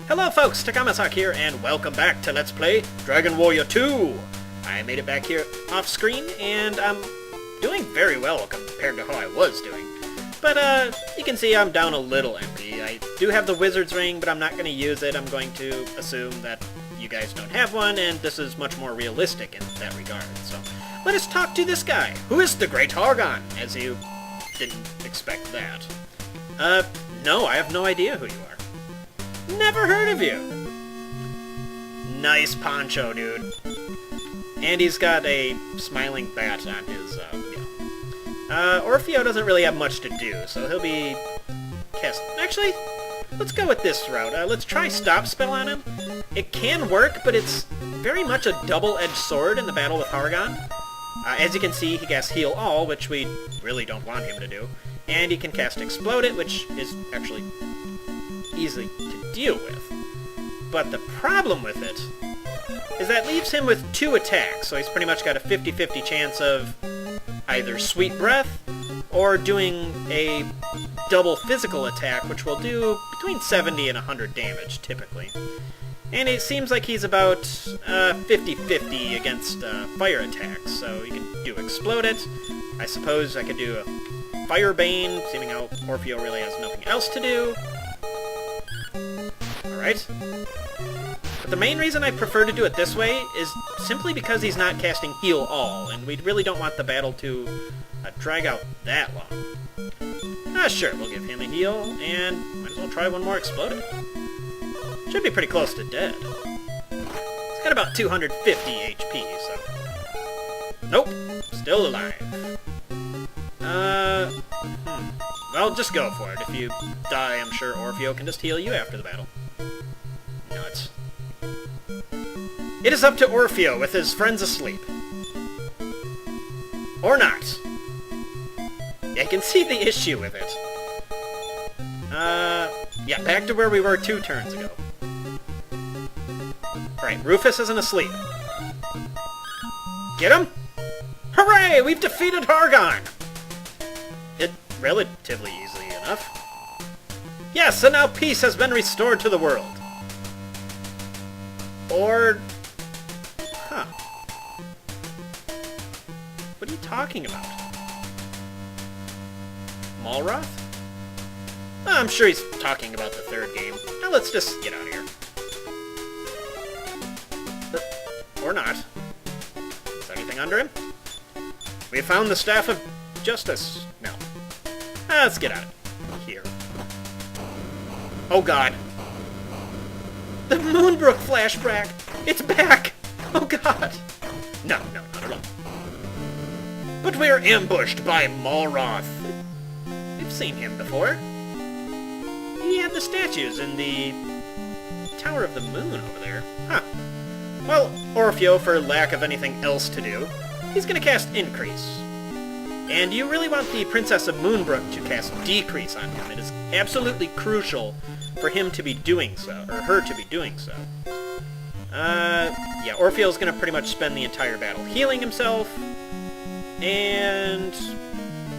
Hello folks, Takamasak here, and welcome back to Let's Play Dragon Warrior 2! I made it back here off screen, and I'm doing very well compared to how I was doing. But, you can see I'm down a little MP. I do have the Wizard's Ring, but I'm not going to use it. I'm going to assume that you guys don't have one, and this is much more realistic in that regard. So, let us talk to this guy. Who is the Great Hargon? As you didn't expect that. No, I have no idea who you are. Never heard of you! Nice poncho, dude. And he's got a smiling bat on his, Orfeo doesn't really have much to do, so he'll be Actually, let's go with this route. Let's try stopspell on him. It can work, but it's very much a double-edged sword in the battle with Hargon. As you can see, he casts healall, which we really don't want him to do. And he can cast explodet, which is actually easy to deal with. But the problem with it is that leaves him with 2 attacks, so he's pretty much got a 50-50 chance of either Sweet Breath or doing a double physical attack, which will do between 70 and 100 damage, typically. And it seems like he's about 50-50 against fire attacks, so you can do Explodet. I suppose I could do a Fire Bane, seeming how Orfeo really has nothing else to do. Alright. But the main reason I prefer to do it this way is simply because he's not casting Heal All, and we really don't want the battle to drag out that long. Sure, we'll give him a heal, and might as well try one more Exploded. Should be pretty close to dead. He's got about 250 HP, so... Nope, still alive. Well, just go for it. If you die, I'm sure Orfeo can just heal you after the battle. Nuts. It is up to Orfeo with his friends asleep. Or not. I can see the issue with it. Yeah, back to where we were 2 turns ago. Right, Rufus isn't asleep. Get him? Hooray! We've defeated Hargon! Relatively easily enough. Yes, and now peace has been restored to the world. Or... Huh. What are you talking about? Malroth? Oh, I'm sure he's talking about the 3rd game. Now let's just get out of here. Or not. Is there anything under him? We found the Staff of Justice. No. Let's get out of here. Oh god. The Moonbrooke flashback! It's back! Oh god! No, not at all. But we're ambushed by Malroth. We've seen him before. He had the statues in the Tower of the Moon over there. Huh. Well, Orfeo, for lack of anything else to do, he's gonna cast Increase. And you really want the Princess of Moonbrooke to cast Decrease on him. It is absolutely crucial for him to be doing so, or her to be doing so. Yeah, Orfeo's gonna pretty much spend the entire battle healing himself. And...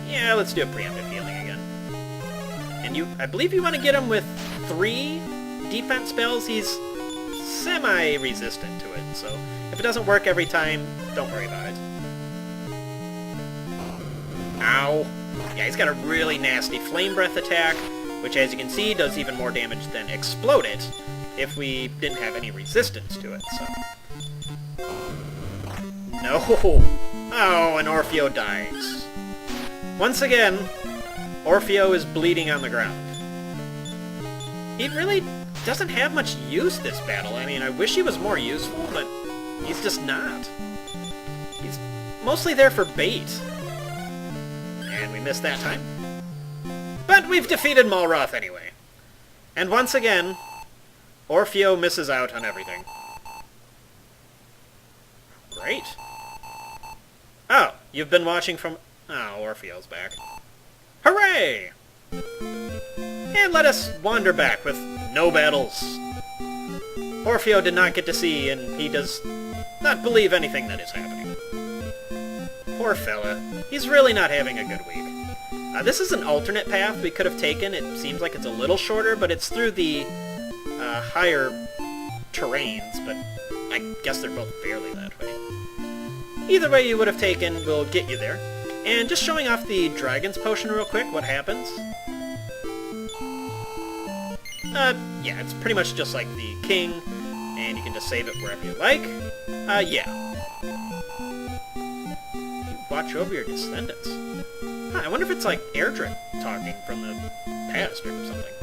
yeah, let's do a preemptive healing again. And I believe you want to get him with 3 defense spells. He's semi-resistant to it, so if it doesn't work every time, don't worry about it. Ow. Yeah, he's got a really nasty Flame Breath attack, which as you can see does even more damage than Explodet if we didn't have any resistance to it, so... No! Oh, and Orfeo dies. Once again, Orfeo is bleeding on the ground. He really doesn't have much use this battle. I mean, I wish he was more useful, but he's just not. He's mostly there for bait. And we missed that time. But we've defeated Malroth anyway. And once again, Orfeo misses out on everything. Great. Oh, you've been watching from... Oh, Orfeo's back. Hooray! And let us wander back with no battles. Orfeo did not get to see, and he does not believe anything that is happening. Poor fella. He's really not having a good week. This is an alternate path we could have taken. It seems like it's a little shorter, but it's through the higher terrains, but I guess they're both barely that way. Either way you would have taken will get you there. And just showing off the Dragon's Potion real quick, what happens? Yeah, it's pretty much just like the King, and you can just save it wherever you like. Yeah. You watch over your descendants. Huh, I wonder if it's like Airdrip talking from the past or something.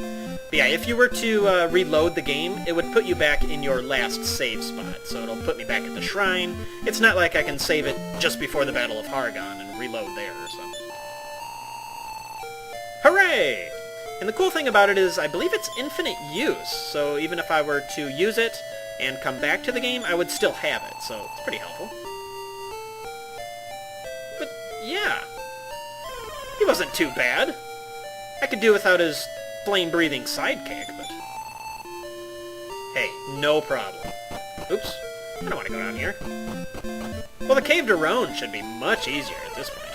But yeah, if you were to reload the game, it would put you back in your last save spot, so it'll put me back at the shrine. It's not like I can save it just before the Battle of Hargon and reload there or something. Hooray! And the cool thing about it is, I believe it's infinite use, so even if I were to use it and come back to the game, I would still have it, so it's pretty helpful. But, yeah. He wasn't too bad. I could do without his flame-breathing sidekick, but... Hey, no problem. Oops, I don't want to go down here. Well, the Cave to Roan should be much easier at this point.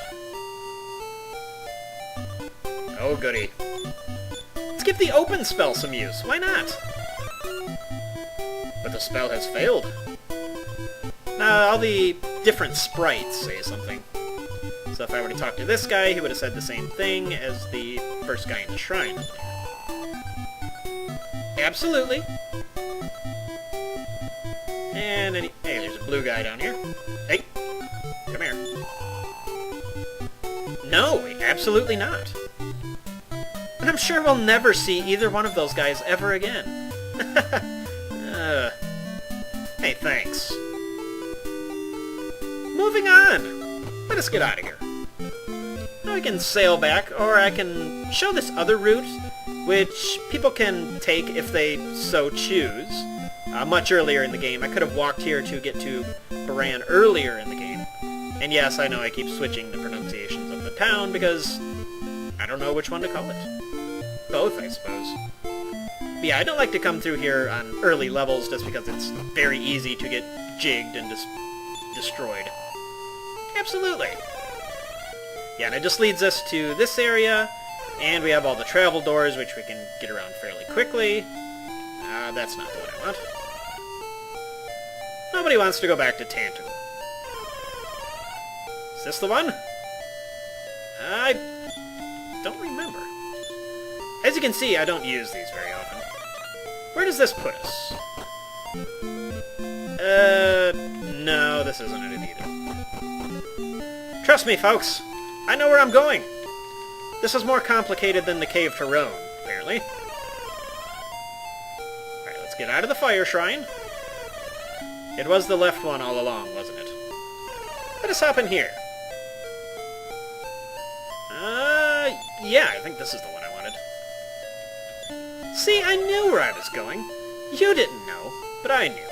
Oh, goody. Let's give the open spell some use. Why not? But the spell has failed. All the different sprites say something. So if I were to talk to this guy, he would have said the same thing as the first guy in the shrine. Absolutely. And hey, there's a blue guy down here. Hey, come here. No, absolutely not. And I'm sure we'll never see either one of those guys ever again. Hey, thanks. Moving on. Let us get out of here. Now I can sail back, or I can show this other route, which people can take if they so choose. Much earlier in the game. I could have walked here to get to Baran earlier in the game. And yes, I know I keep switching the pronunciations of the town because I don't know which one to call it. Both, I suppose. But yeah, I don't like to come through here on early levels just because it's very easy to get jigged and destroyed. Absolutely. Yeah, and it just leads us to this area, and we have all the travel doors, which we can get around fairly quickly. That's not the one I want. Nobody wants to go back to Tantum. Is this the one? I don't remember. As you can see, I don't use these very often. Where does this put us? No, this isn't it either. Trust me, folks. I know where I'm going. This is more complicated than the Cave to Roan, apparently. Alright, let's get out of the Fire Shrine. It was the left one all along, wasn't it? Let us hop in here. Yeah, I think this is the one I wanted. See, I knew where I was going. You didn't know, but I knew.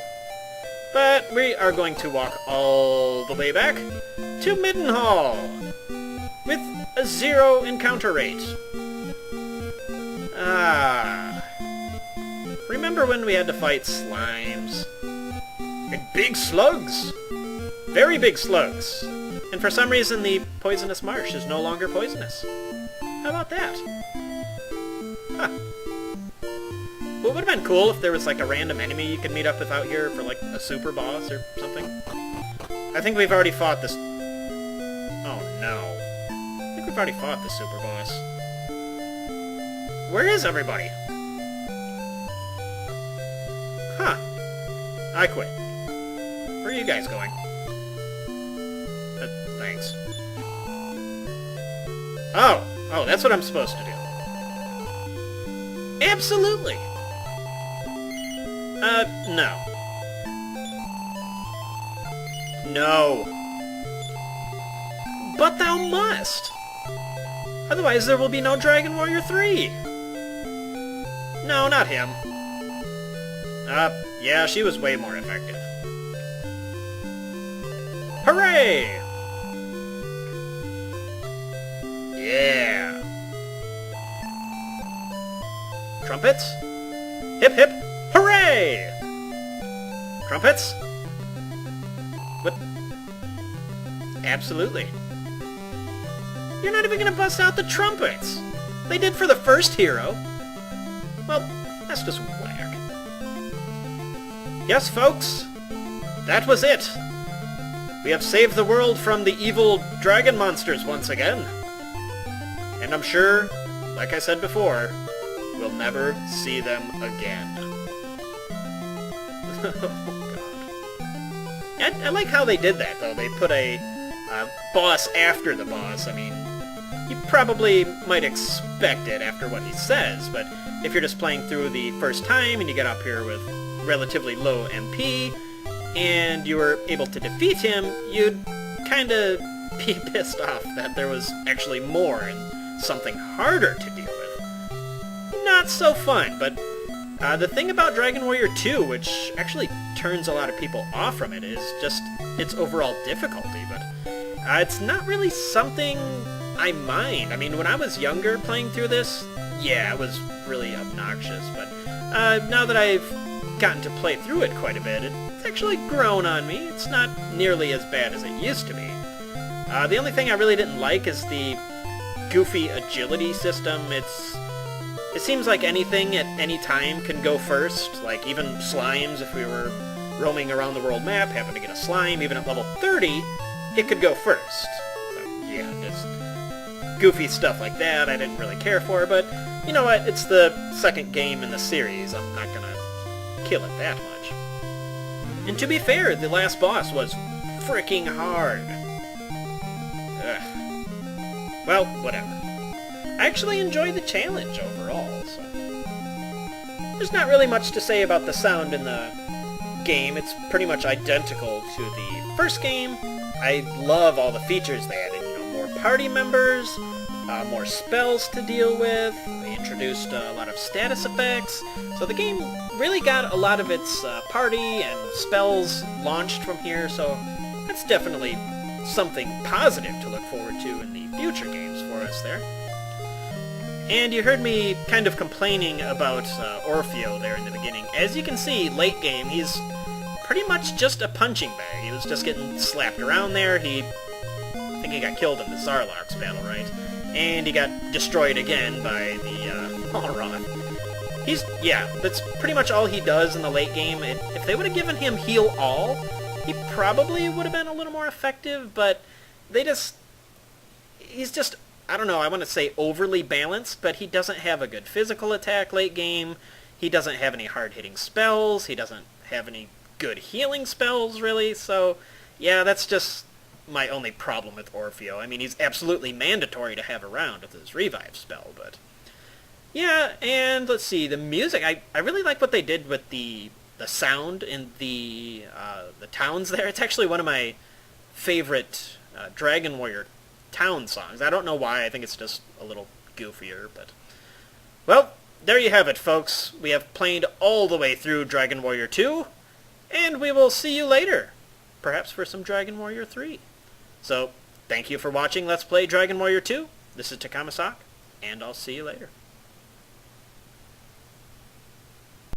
But we are going to walk all the way back to Midenhall with a 0 encounter rate. Remember when we had to fight slimes? And big slugs! Very big slugs. And for some reason the poisonous marsh is no longer poisonous. How about that? Huh. Well, it would have been cool if there was like a random enemy you could meet up with out here for like a super boss or something. I think we've already fought this... Oh no. I think we've already fought the super boss. Where is everybody? Huh. I quit. Where are you guys going? Thanks. Oh, that's what I'm supposed to do. Absolutely! No. No. But thou must! Otherwise there will be no Dragon Warrior 3! No, not him. Yeah, she was way more effective. Hooray! Yeah! Trumpets? Hip hip! Hooray! Trumpets? What? Absolutely. You're not even gonna bust out the trumpets! They did for the first hero! Well, that's just whack. yes, folks, that was it. We have saved the world from the evil dragon monsters once again. And I'm sure, like I said before, we'll never see them again. Oh, God. I like how they did that, though. They put a boss after the boss. I mean, you probably might expect it after what he says, but if you're just playing through the first time and you get up here with relatively low MP, and you were able to defeat him, you'd kind of be pissed off that there was actually more and something harder to deal with. Not so fun, but the thing about Dragon Warrior 2, which actually turns a lot of people off from it, is just its overall difficulty, but it's not really something I mind. I mean, when I was younger playing through this, yeah, it was really obnoxious, but now that I've gotten to play through it quite a bit, it's actually grown on me. It's not nearly as bad as it used to be. The only thing I really didn't like is the goofy agility system. It seems like anything at any time can go first, like even slimes. If we were roaming around the world map, happened to get a slime, even at level 30, it could go first. So, yeah, just goofy stuff like that I didn't really care for, but you know what? It's the second game in the series. I'm not gonna kill it that much. And to be fair, the last boss was freaking hard. Ugh. Well, whatever. I actually enjoyed the challenge overall, so... There's not really much to say about the sound in the game. It's pretty much identical to the first game. I love all the features they added. You know, more party members, more spells to deal with. They introduced a lot of status effects. So the game really got a lot of its party and spells launched from here, so that's definitely something positive to look forward to in the future games for us there. And you heard me kind of complaining about Orfeo there in the beginning. As you can see, late game, he's pretty much just a punching bag. He was just getting slapped around there. I think he got killed in the Zarlark's battle, right? And he got destroyed again by the Malroth. Yeah, that's pretty much all he does in the late game. If they would have given him heal all, he probably would have been a little more effective, but he's just, I don't know, I want to say overly balanced, but he doesn't have a good physical attack late game. He doesn't have any hard-hitting spells. He doesn't have any good healing spells, really. So, yeah, that's just my only problem with Orfeo. I mean, he's absolutely mandatory to have around with his revive spell, but... Yeah, and let's see, the music, I really like what they did with the sound in the towns there. It's actually one of my favorite Dragon Warrior town songs. I don't know why, I think it's just a little goofier, but... Well, there you have it, folks. We have played all the way through Dragon Warrior 2, and we will see you later, perhaps for some Dragon Warrior 3. So, thank you for watching Let's Play Dragon Warrior 2. This is Takamasak, and I'll see you later.